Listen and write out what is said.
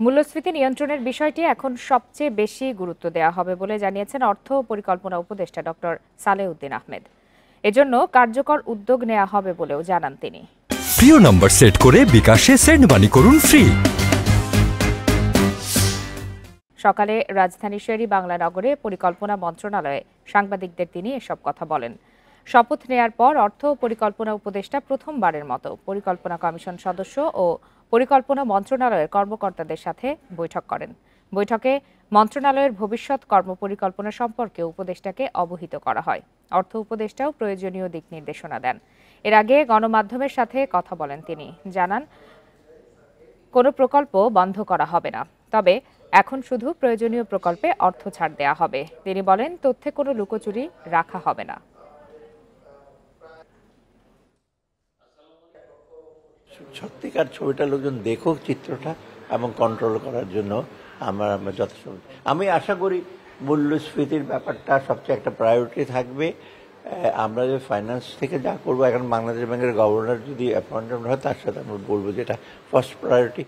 মূল্যস্ফীতি নিয়ন্ত্রণের বিষয়টি এখন সবচেয়ে বেশি গুরুত্ব দেওয়া হবে বলে জানিয়েছেন অর্থ ও পরিকল্পনা উপদেষ্টা ডক্টর সালেউদ্দিন আহমেদ। এজন্য কার্যকর উদ্যোগ নেওয়া হবে বলেও জানান তিনি। প্রিয় নাম্বার সেট করে বিকাশে সেন্ড মানি করুন ফ্রি। সকালে রাজধানী শের-ই-বাংলা নগরে পরিকল্পনা মন্ত্রণালয়ে সাংবাদিকদের তিনি এসব কথা বলেন। শপথ নেয়ার পর অর্থ ও পরিকল্পনা উপদেষ্টা প্রথমবারের মতো পরিকল্পনা কমিশন সদস্য ও পরিকল্পনা মন্ত্রণালয়ের কর্মকর্তাদের সাথে বৈঠক করেন। বৈঠকে মন্ত্রণালয়ের ভবিষ্যৎ কর্মপরিকল্পনা সম্পর্কে উপদেষ্টাকে অবহিত করা হয়। অর্থ উপদেষ্টাও প্রয়োজনীয় দিক নির্দেশনা দেন। এর আগে গণমাধ্যমের সাথে কথা বলেন তিনি। জানান, কোনো প্রকল্প বন্ধ করা হবে না, তবে এখন শুধু প্রয়োজনীয় প্রকল্পে অর্থ ছাড় দেওয়া হবে। তিনি বলেন, তথ্যে কোনো লুকোচুরি রাখা হবে না। সত্যিকার ছবিটা লোকজন দেখুক, চিত্রটা, এবং কন্ট্রোল করার জন্য আমরা যথেষ্ট। আমি আশা করি মূল্যস্ফীতির ব্যাপারটা সবচেয়ে একটা প্রায়োরিটি থাকবে। আমরা যে ফাইন্যান্স থেকে যা করবো, এখন বাংলাদেশ ব্যাংকের গভর্নর যদি অ্যাপয়েন্টমেন্ট হয়, তার সাথে আমরা বলবো যে এটা ফার্স্ট প্রায়োরিটি।